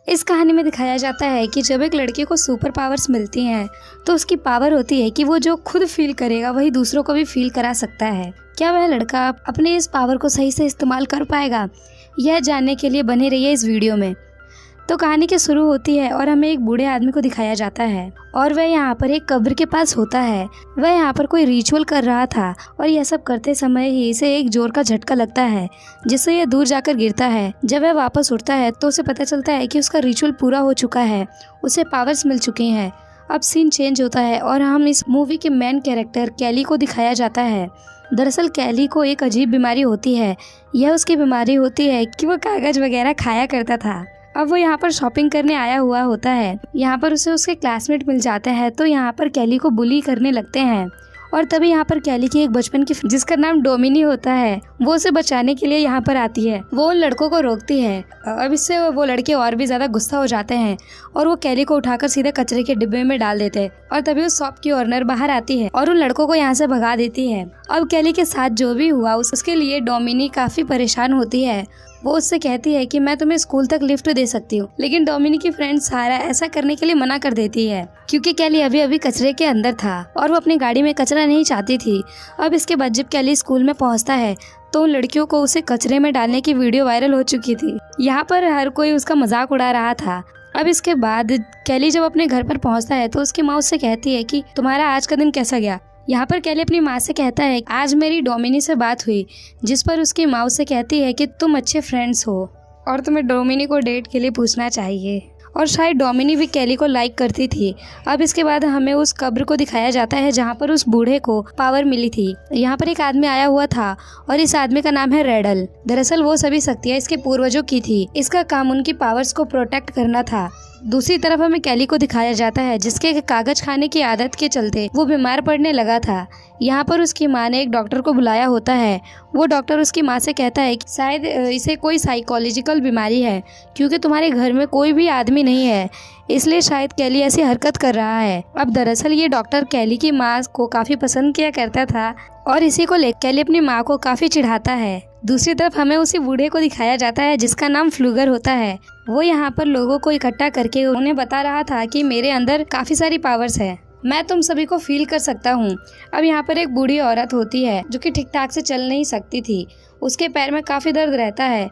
इस कहानी में दिखाया जाता है कि जब एक लड़के को सुपर पावर्स मिलती हैं तो उसकी पावर होती है कि वो जो खुद फील करेगा वही दूसरों को भी फील करा सकता है। क्या वह लड़का अपने इस पावर को सही से इस्तेमाल कर पाएगा, यह जानने के लिए बने रहिए इस वीडियो में। तो कहानी की शुरू होती है और हमें एक बूढ़े आदमी को दिखाया जाता है और वह यहाँ पर एक कब्र के पास होता है। वह यहाँ पर कोई रिचुअल कर रहा था और यह सब करते समय ही इसे एक जोर का झटका लगता है जिससे यह दूर जाकर गिरता है। जब वह वापस उठता है तो उसे पता चलता है कि उसका रिचुअल पूरा हो चुका है, उसे पावर्स मिल चुकी हैं। अब सीन चेंज होता है और हम इस मूवी के मेन कैरेक्टर कैली को दिखाया जाता है। दरअसल कैली को एक अजीब बीमारी होती है। यह उसकी बीमारी होती है कि वो कागज वगैरह खाया करता था। अब वो यहाँ पर शॉपिंग करने आया हुआ होता है। यहाँ पर उसे उसके क्लासमेट मिल जाते हैं तो यहाँ पर कैली को बुली करने लगते हैं और तभी यहाँ पर कैली की एक बचपन की जिसका नाम डोमिनी होता है वो उसे बचाने के लिए यहाँ पर आती है। वो उन लड़कों को रोकती है। अब इससे वो लड़के और भी ज्यादा गुस्सा हो जाते हैं और वो कैली को उठाकर सीधे कचरे के डिब्बे में डाल देते हैं और तभी उस शॉप की ओनर बाहर आती है और उन लड़कों को यहाँ से भगा देती है। अब कैली के साथ जो भी हुआ उसके लिए डोमिनी काफी परेशान होती है। वो उससे कहती है कि मैं तुम्हें स्कूल तक लिफ्ट दे सकती हूँ, लेकिन डोमिनी की फ्रेंड सारा ऐसा करने के लिए मना कर देती है क्योंकि कैली अभी अभी कचरे के अंदर था और वो अपनी गाड़ी में कचरा नहीं चाहती थी। अब इसके बाद जब कैली स्कूल में पहुँचता है तो उन लड़कियों को उसे कचरे में डालने की वीडियो वायरल हो चुकी थी। यहाँ पर हर कोई उसका मजाक उड़ा रहा था। अब इसके बाद कैली जब अपने घर पर पहुँचता है तो उसकी माँ उससे कहती है कि तुम्हारा आज का दिन कैसा गया। यहाँ पर कैली अपनी माँ से कहता है आज मेरी डोमिनी से बात हुई, जिस पर उसकी माँ उससे कहती है कि तुम अच्छे फ्रेंड्स हो और तुम्हें डोमिनी को डेट के लिए पूछना चाहिए। और शायद डोमिनी भी कैली को लाइक करती थी। अब इसके बाद हमें उस कब्र को दिखाया जाता है जहाँ पर उस बूढ़े को पावर मिली थी। यहाँ पर एक आदमी आया हुआ था और इस आदमी का नाम है रेडल। दरअसल वो सभी शक्तियाँ इसके पूर्वजों की थी। इसका काम उनकी पावर्स को प्रोटेक्ट करना था। दूसरी तरफ हमें कैली को दिखाया जाता है जिसके कागज खाने की आदत के चलते वो बीमार पड़ने लगा था। यहाँ पर उसकी माँ ने एक डॉक्टर को बुलाया होता है। वो डॉक्टर उसकी माँ से कहता है कि शायद इसे कोई साइकोलॉजिकल बीमारी है क्योंकि तुम्हारे घर में कोई भी आदमी नहीं है, इसलिए शायद कैली ऐसी हरकत कर रहा है। अब दरअसल ये डॉक्टर कैली की माँ को काफी पसंद किया करता था और इसी को लेकर कैली अपनी माँ को काफी चिढ़ाता है। दूसरी तरफ हमें उसी बूढ़े को दिखाया जाता है जिसका नाम फ्लूगर होता है। वो यहाँ पर लोगों को इकट्ठा करके उन्हें बता रहा था कि मेरे अंदर काफी सारी पावर्स है, मैं तुम सभी को फील कर सकता हूँ। अब यहाँ पर एक बूढ़ी औरत होती है जो कि ठीक ठाक से चल नहीं सकती थी, उसके पैर में काफी दर्द रहता है।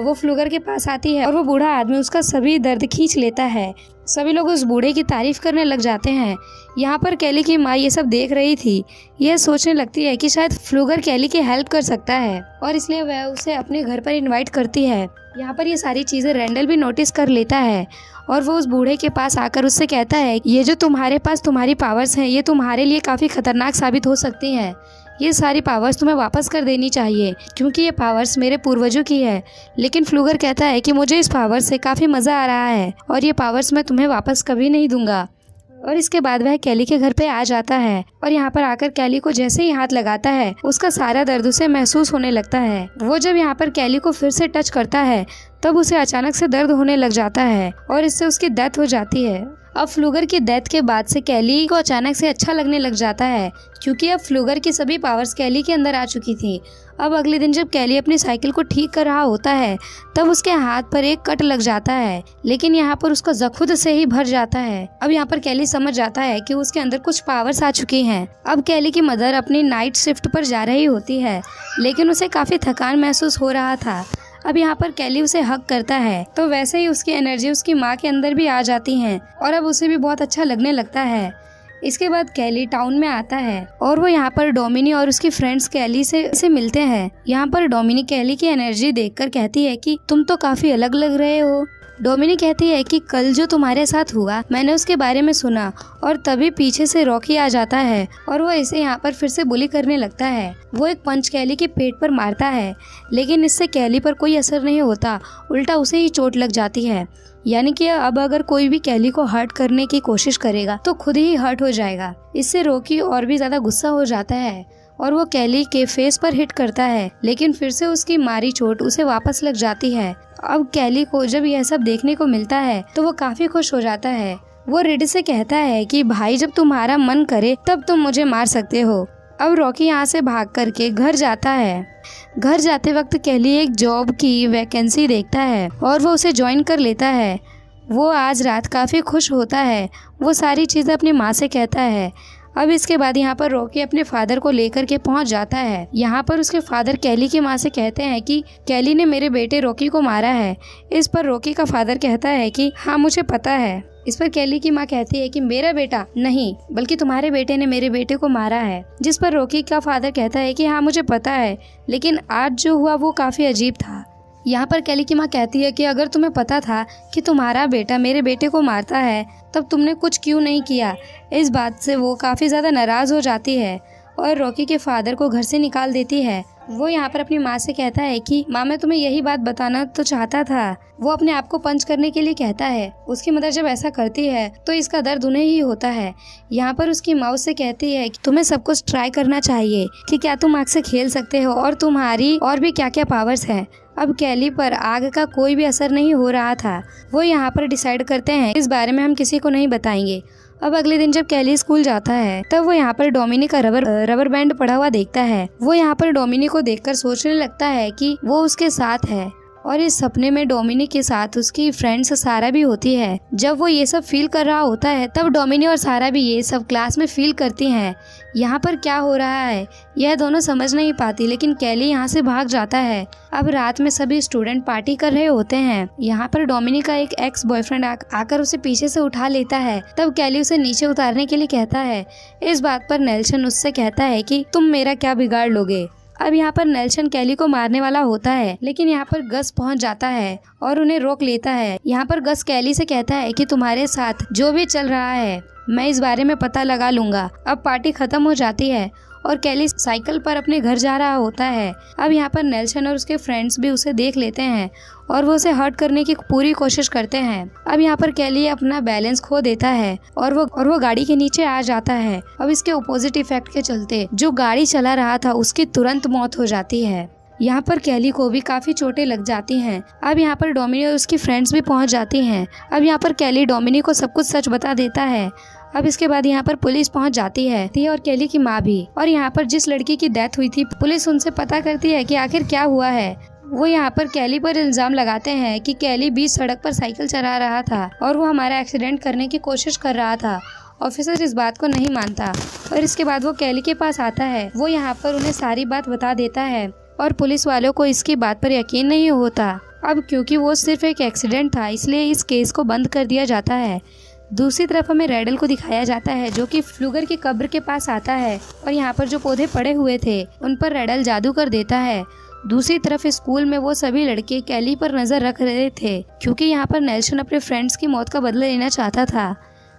वो फ्लूगर के पास आती है और वो बूढ़ा आदमी उसका सभी दर्द खींच लेता है। सभी लोग उस बूढ़े की तारीफ करने लग जाते हैं। यहाँ पर कैली की माँ ये सब देख रही थी। यह सोचने लगती है कि शायद फ्लूगर कैली की हेल्प कर सकता है और इसलिए वह उसे अपने घर पर इनवाइट करती है। यहाँ पर ये सारी चीजें रेंडल भी नोटिस कर लेता है और वो उस बूढ़े के पास आकर उससे कहता है ये जो तुम्हारे पास तुम्हारी पावर्स हैं ये तुम्हारे लिए काफी खतरनाक साबित हो सकती हैं। ये सारी पावर्स तुम्हें वापस कर देनी चाहिए क्योंकि ये पावर्स मेरे पूर्वजों की है। लेकिन फ्लूगर कहता है कि मुझे इस पावर्स से काफी मजा आ रहा है और ये पावर्स मैं तुम्हें वापस कभी नहीं दूंगा। और इसके बाद वह कैली के घर पे आ जाता है और यहाँ पर आकर कैली को जैसे ही हाथ लगाता है उसका सारा दर्द उसे महसूस होने लगता है। वो जब यहाँ पर कैली को फिर से टच करता है तब उसे अचानक से दर्द होने लग जाता है और इससे उसकी डेथ हो जाती है। अब फ्लूगर की डेथ के बाद से कैली को अचानक से अच्छा लगने लग जाता है क्योंकि अब फ्लूगर की सभी पावर्स कैली के अंदर आ चुकी थी। अब अगले दिन जब कैली अपनी साइकिल को ठीक कर रहा होता है तब उसके हाथ पर एक कट लग जाता है, लेकिन यहाँ पर उसका जख्म खुद से ही भर जाता है। अब यहाँ पर कैली समझ जाता है कि उसके अंदर कुछ पावर्स आ चुकी हैं। अब कैली की मदर अपनी नाइट शिफ्ट पर जा रही होती है लेकिन उसे काफी थकान महसूस हो रहा था। अब यहाँ पर कैली उसे हग करता है तो वैसे ही उसकी एनर्जी उसकी माँ के अंदर भी आ जाती है और अब उसे भी बहुत अच्छा लगने लगता है। इसके बाद कैली टाउन में आता है और वो यहाँ पर डोमिनी और उसकी फ्रेंड्स कैली से मिलते हैं। यहाँ पर डोमिनी कैली की एनर्जी देखकर कहती है कि तुम तो काफी अलग लग रहे हो। डोमिनी कहती है कि कल जो तुम्हारे साथ हुआ मैंने उसके बारे में सुना और तभी पीछे से रॉकी आ जाता है और वो इसे यहाँ पर फिर से बुली करने लगता है। वो एक पंच कैली के पेट पर मारता है लेकिन इससे कैली पर कोई असर नहीं होता, उल्टा उसे ही चोट लग जाती है। यानी कि अब अगर कोई भी कैली को हर्ट करने की कोशिश करेगा तो खुद ही हर्ट हो जाएगा। इससे रॉकी और भी ज्यादा गुस्सा हो जाता है और वो कैली के फेस पर हिट करता है लेकिन फिर से उसकी मारी चोट उसे वापस लग जाती है। अब कैली को जब यह सब देखने को मिलता है तो वो काफी खुश हो जाता है। वो रेड से कहता है कि भाई जब तुम्हारा मन करे तब तुम मुझे मार सकते हो। अब रॉकी यहाँ से भाग करके घर जाता है। घर जाते वक्त कैली एक जॉब की वैकेंसी देखता है और वो उसे ज्वाइन कर लेता है। वो आज रात काफ़ी खुश होता है। वो सारी चीज़ें अपनी माँ से कहता है। अब इसके बाद यहाँ पर रॉकी अपने फादर को लेकर के पहुँच जाता है। यहाँ पर उसके फादर कैली की माँ से कहते हैं कि कैली ने मेरे बेटे रॉकी को मारा है। इस पर रॉकी का फादर कहता है कि हाँ मुझे पता है। इस पर कैली की माँ कहती है कि मेरा बेटा नहीं, बल्कि तुम्हारे बेटे ने मेरे बेटे को मारा है। जिस पर रॉकी का फादर कहता है कि हाँ मुझे पता है, लेकिन आज जो हुआ वो काफ़ी अजीब था। यहाँ पर कैली की माँ कहती है कि अगर तुम्हें पता था कि तुम्हारा बेटा मेरे बेटे को मारता है तब तुमने कुछ क्यों नहीं किया। इस बात से वो काफ़ी ज़्यादा नाराज़ हो जाती है और रॉकी के फादर को घर से निकाल देती है। वो यहाँ पर अपनी माँ से कहता है कि माँ मैं तुम्हें यही बात बताना तो चाहता था। वो अपने आप को पंच करने के लिए कहता है। उसकी मदर जब ऐसा करती है तो इसका दर्द उन्हें ही होता है। यहाँ पर उसकी माँ उससे कहती है कि तुम्हें सब कुछ ट्राई करना चाहिए कि क्या तुम आग से खेल सकते हो और तुम्हारी और भी क्या क्या पावर्स हैं। अब कैली पर आग का कोई भी असर नहीं हो रहा था। वो यहाँ पर डिसाइड करते हैं इस बारे में हम किसी को नहीं बताएंगे। अब अगले दिन जब कैली स्कूल जाता है तब वो यहाँ पर डोमिनी का रबर बैंड पड़ा हुआ देखता है। वो यहाँ पर डोमिनी को देखकर सोचने लगता है कि वो उसके साथ है और इस सपने में डोमिनी के साथ उसकी फ्रेंड्स सारा भी होती है। जब वो ये सब फील कर रहा होता है तब डोमिनी और सारा भी ये सब क्लास में फील करती हैं। यहाँ पर क्या हो रहा है यह दोनों समझ नहीं पाती, लेकिन कैली यहाँ से भाग जाता है। अब रात में सभी स्टूडेंट पार्टी कर रहे होते हैं। यहाँ पर डोमिनी का एक एक्स बॉयफ्रेंड आकर उसे पीछे से उठा लेता है। तब कैली उसे नीचे उतारने के लिए कहता है। इस बात पर नेल्सन उससे कहता है कि तुम मेरा क्या बिगाड़ लोगे। अब यहाँ पर नेल्सन कैली को मारने वाला होता है, लेकिन यहाँ पर गस पहुँच जाता है और उन्हें रोक लेता है। यहाँ पर गस कैली से कहता है कि तुम्हारे साथ जो भी चल रहा है मैं इस बारे में पता लगा लूंगा। अब पार्टी खत्म हो जाती है और कैली साइकिल पर अपने घर जा रहा होता है। अब यहाँ पर नेल्सन और उसके फ्रेंड्स भी उसे देख लेते हैं और वो उसे हर्ट करने की पूरी कोशिश करते हैं। अब यहाँ पर कैली अपना बैलेंस खो देता है और वो गाड़ी के नीचे आ जाता है। अब इसके ऑपोजिट इफेक्ट के चलते जो गाड़ी चला रहा था उसकी तुरंत मौत हो जाती है। यहाँ पर कैली को भी काफी चोटें लग जाती हैं। अब यहाँ पर डोमिनी और उसकी फ्रेंड्स भी पहुँच जाती हैं। अब यहाँ पर कैली डोमिनी को सब कुछ सच बता देता है। अब इसके बाद यहाँ पर पुलिस पहुँच जाती है और कैली की माँ भी। और यहाँ पर जिस लड़की की डेथ हुई थी पुलिस उनसे पता करती है कि आखिर क्या हुआ है। वो यहाँ पर कैली पर इल्जाम लगाते हैं कि कैली बीच सड़क पर साइकिल चला रहा था और वो हमारा एक्सीडेंट करने की कोशिश कर रहा था। ऑफिसर इस बात को नहीं मानता और इसके बाद वो कैली के पास आता है। वो यहाँ पर उन्हें सारी बात बता देता है और पुलिस वालों को इसकी बात पर यकीन नहीं होता। अब क्योंकि वो सिर्फ एक एक्सीडेंट था इसलिए इस केस को बंद कर दिया जाता है। दूसरी तरफ हमें रेडल को दिखाया जाता है जो कि फ्लूगर की कब्र के पास आता है और यहाँ पर जो पौधे पड़े हुए थे उन पर रेडल जादू कर देता है। दूसरी तरफ स्कूल में वो सभी लड़के कैली पर नजर रख रहे थे क्योंकि यहाँ पर नेल्सन अपने फ्रेंड्स की मौत का बदला लेना चाहता था।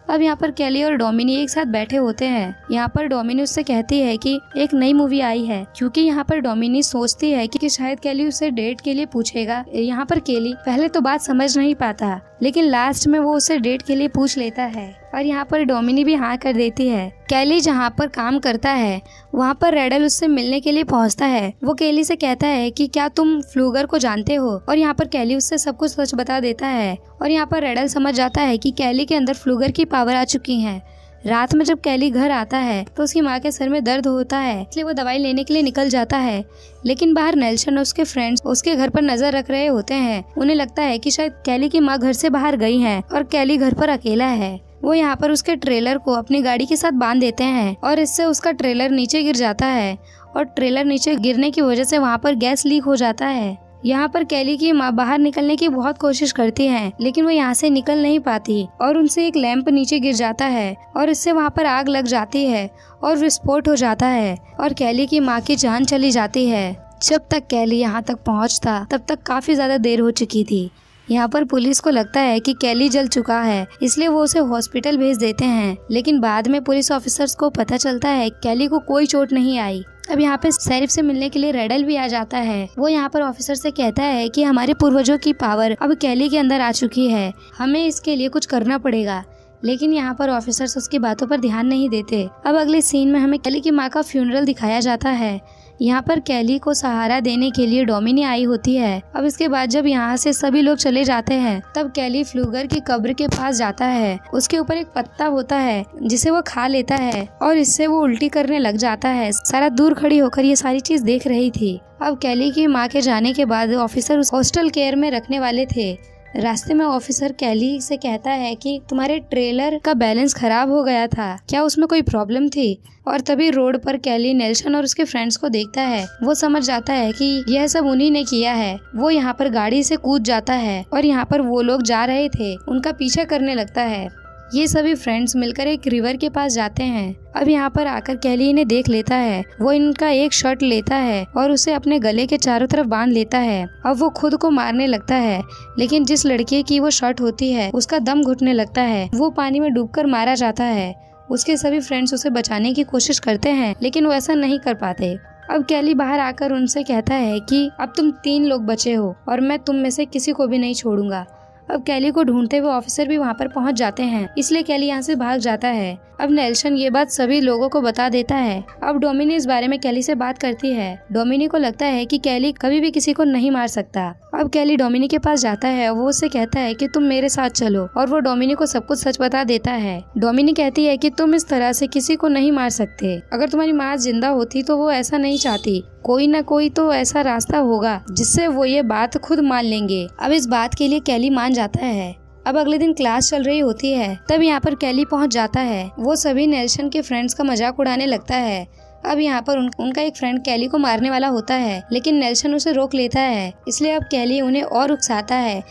अब यहाँ पर कैली और डोमिनी एक साथ बैठे होते हैं। यहाँ पर डोमिनी उससे कहती है कि एक नई मूवी आई है, क्योंकि यहाँ पर डोमिनी सोचती है कि शायद कैली उसे डेट के लिए पूछेगा। यहाँ पर कैली पहले तो बात समझ नहीं पाता, लेकिन लास्ट में वो उसे डेट के लिए पूछ लेता है और यहाँ पर डोमिनी भी हाँ कर देती है। कैली जहाँ पर काम करता है वहाँ पर रेडल उससे मिलने के लिए पहुँचता है। वो कैली से कहता है कि क्या तुम फ्लूगर को जानते हो, और यहाँ पर कैली उससे सब कुछ सच बता देता है। और यहाँ पर रेडल समझ जाता है कि कैली के अंदर फ्लूगर की पावर आ चुकी है। रात में जब कैली घर आता है तो उसकी माँ के सर में दर्द होता है, इसलिए वो दवाई लेने के लिए निकल जाता है। लेकिन बाहर नेल्सन और उसके फ्रेंड्स उसके घर पर नजर रख रहे होते हैं। उन्हें लगता है कि शायद कैली की माँ घर से बाहर गई है और कैली घर पर अकेला है। वो यहाँ पर उसके ट्रेलर को अपनी गाड़ी के साथ बांध देते हैं और इससे उसका ट्रेलर नीचे गिर जाता है और ट्रेलर नीचे गिरने की वजह से वहाँ पर गैस लीक हो जाता है। यहाँ पर कैली की माँ बाहर निकलने की बहुत कोशिश करती है, लेकिन वो यहाँ से निकल नहीं पाती और उनसे एक लैंप नीचे गिर जाता है और इससे वहाँ पर आग लग जाती है और विस्फोट हो जाता है और कैली की माँ की जान चली जाती है। जब तक कैली यहाँ तक पहुँचता तब तक काफी ज्यादा देर हो चुकी थी। यहाँ पर पुलिस को लगता है कि कैली जल चुका है, इसलिए वो उसे हॉस्पिटल भेज देते हैं। लेकिन बाद में पुलिस ऑफिसर्स को पता चलता है कैली को कोई चोट नहीं आई। अब यहाँ पे शेरिफ से मिलने के लिए रेडल भी आ जाता है। वो यहाँ पर ऑफिसर से कहता है कि हमारे पूर्वजों की पावर अब कैली के अंदर आ चुकी है, हमें इसके लिए कुछ करना पड़ेगा। लेकिन यहाँ पर ऑफिसर्स उसकी बातों पर ध्यान नहीं देते। अब अगले सीन में हमें कैली की माँ का फ्यूनरल दिखाया जाता है। यहाँ पर कैली को सहारा देने के लिए डोमिनी आई होती है। अब इसके बाद जब यहाँ से सभी लोग चले जाते हैं तब कैली फ्लूगर की कब्र के पास जाता है। उसके ऊपर एक पत्ता होता है जिसे वो खा लेता है और इससे वो उल्टी करने लग जाता है। सारा दूर खड़ी होकर ये सारी चीज देख रही थी। अब कैली की माँ के जाने के बाद ऑफिसर उस हॉस्टल केयर में रखने वाले थे। रास्ते में ऑफिसर कैली से कहता है कि तुम्हारे ट्रेलर का बैलेंस खराब हो गया था, क्या उसमें कोई प्रॉब्लम थी? और तभी रोड पर कैली नेल्सन और उसके फ्रेंड्स को देखता है। वो समझ जाता है कि यह सब उन्हीं ने किया है। वो यहाँ पर गाड़ी से कूद जाता है और यहाँ पर वो लोग जा रहे थे उनका पीछा करने लगता है। ये सभी फ्रेंड्स मिलकर एक रिवर के पास जाते हैं। अब यहाँ पर आकर कैली इन्हें देख लेता है। वो इनका एक शर्ट लेता है और उसे अपने गले के चारों तरफ बांध लेता है। अब वो खुद को मारने लगता है, लेकिन जिस लड़के की वो शर्ट होती है उसका दम घुटने लगता है। वो पानी में डूबकर मारा जाता है। उसके सभी फ्रेंड्स उसे बचाने की कोशिश करते हैं, लेकिन वो ऐसा नहीं कर पाते। अब कैली बाहर आकर उनसे कहता है कि अब तुम 3 लोग बचे हो और मैं तुम में से किसी को भी नहीं छोड़ूंगा। अब कैली को ढूंढते हुए ऑफिसर भी वहाँ पर पहुँच जाते हैं, इसलिए कैली यहाँ से भाग जाता है। अब नेल्सन ये बात सभी लोगों को बता देता है। अब डोमिनी इस बारे में कैली से बात करती है। डोमिनी को लगता है कि कैली कभी भी किसी को नहीं मार सकता। अब कैली डोमिनी के पास जाता है। वो उससे कहता है कि तुम मेरे साथ चलो, और वो डोमिनी को सब कुछ सच बता देता है। डोमिनी कहती है कि तुम इस तरह से किसी को नहीं मार सकते। अगर तुम्हारी माँ जिंदा होती तो वो ऐसा नहीं चाहती। कोई ना कोई तो ऐसा रास्ता होगा जिससे वो ये बात खुद मान लेंगे। अब इस बात के लिए कैली मान जाता है। अब अगले दिन क्लास चल रही होती है, तब यहाँ पर कैली पहुँच जाता है। वो सभी नेल्सन के फ्रेंड्स का मजाक उड़ाने लगता है। अब यहाँ पर उनका एक फ्रेंड कैली को मारने वाला होता है, लेकिन नेल्सन उसे रोक लेता है। इसलिए अब कैली उन्हें और उकसाता है।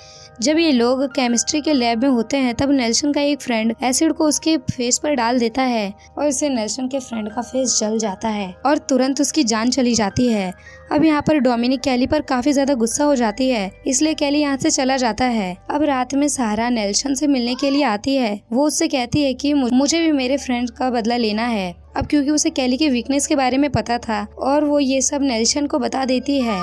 जब ये लोग केमिस्ट्री के लैब में होते हैं, तब नेल्सन का एक फ्रेंड एसिड को उसके फेस पर डाल देता है और इससे नेल्सन के फ्रेंड का फेस जल जाता है और तुरंत उसकी जान चली जाती है। अब यहाँ पर डोमिनी कैली पर काफी ज्यादा गुस्सा हो जाती है, इसलिए कैली यहाँ से चला जाता है। अब रात में सारा नेल्सन से मिलने के लिए आती है। वो उससे कहती है कि मुझे भी मेरे फ्रेंड का बदला लेना है। अब क्योंकि उसे कैली के वीकनेस के बारे में पता था और वो ये सब नेल्सन को बता देती है।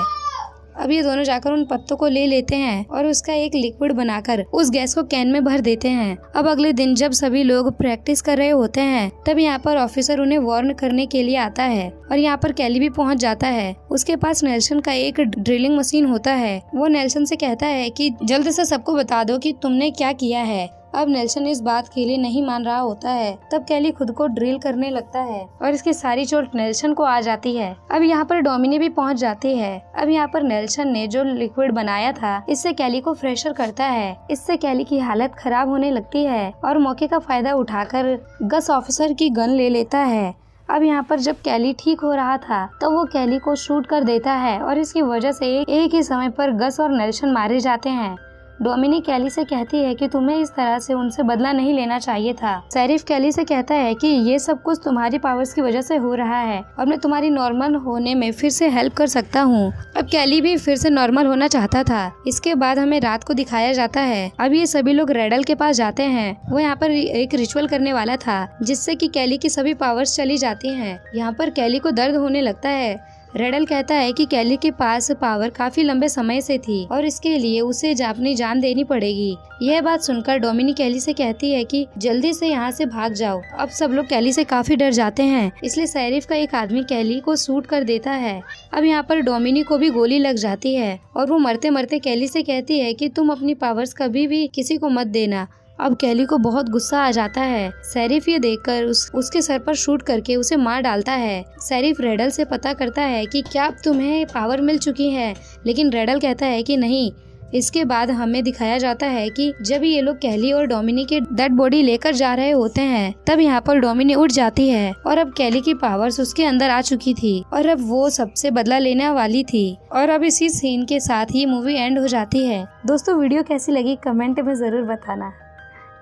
अब ये दोनों जाकर उन पत्तों को ले लेते हैं और उसका एक लिक्विड बनाकर उस गैस को कैन में भर देते हैं। अब अगले दिन जब सभी लोग प्रैक्टिस कर रहे होते हैं, तब यहाँ पर ऑफिसर उन्हें वार्न करने के लिए आता है और यहाँ पर कैली भी पहुँच जाता है। उसके पास नेल्सन का एक ड्रिलिंग मशीन होता है। वो नेल्सन से कहता है कि जल्द से सबको बता दो कि तुमने क्या किया है। अब नेल्सन इस बात के लिए नहीं मान रहा होता है। तब कैली खुद को ड्रिल करने लगता है और इसकी सारी चोट नेल्सन को आ जाती है। अब यहाँ पर डोमिनी भी पहुँच जाती है। अब यहाँ पर नेल्सन ने जो लिक्विड बनाया था, इससे कैली को फ्रेशर करता है। इससे कैली की हालत खराब होने लगती है और मौके का फायदा उठाकर गस ऑफिसर की गन ले लेता है। अब यहाँ पर जब कैली ठीक हो रहा था, तो वो कैली को शूट कर देता है और इसकी वजह से एक ही समय पर गस और नेल्सन मारे जाते हैं। डोमिनी कैली से कहती है कि तुम्हें इस तरह से उनसे बदला नहीं लेना चाहिए था। शेरिफ कैली से कहता है कि ये सब कुछ तुम्हारी पावर्स की वजह से हो रहा है और मैं तुम्हारी नॉर्मल होने में फिर से हेल्प कर सकता हूँ। अब कैली भी फिर से नॉर्मल होना चाहता था। इसके बाद हमें रात को दिखाया जाता है। अब ये सभी लोग रेडल के पास जाते हैं। वो यहाँ पर एक रिचुअल करने वाला था, जिससे कि कैली की सभी पावर्स चली जाती हैं। यहाँ पर कैली को दर्द होने लगता है। रेडल कहता है कि कैली के पास पावर काफी लंबे समय से थी और इसके लिए उसे अपनी जान देनी पड़ेगी। यह बात सुनकर डोमिनी कैली से कहती है कि जल्दी से यहाँ से भाग जाओ। अब सब लोग कैली से काफी डर जाते हैं, इसलिए शेरिफ का एक आदमी कैली को शूट कर देता है। अब यहाँ पर डोमिनी को भी गोली लग जाती है और वो मरते मरते कैली से कहती है कि तुम अपनी पावर्स कभी भी किसी को मत देना। अब कैली को बहुत गुस्सा आ जाता है। शेरिफ ये देखकर उसके सर पर शूट करके उसे मार डालता है। शेरिफ रेडल से पता करता है कि क्या अब तुम्हें पावर मिल चुकी है, लेकिन रेडल कहता है कि नहीं। इसके बाद हमें दिखाया जाता है कि जब ये लोग कैली और डोमिनी की डेड बॉडी लेकर जा रहे होते हैं, तब यहाँ पर डोमिनी उठ जाती है और अब कैली की पावर्स उसके अंदर आ चुकी थी और अब वो सबसे बदला लेने वाली थी। और अब इसी सीन के साथ ही मूवी एंड हो जाती है। दोस्तों, वीडियो कैसी लगी कमेंट में जरूर बताना।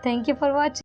Thank you for watching.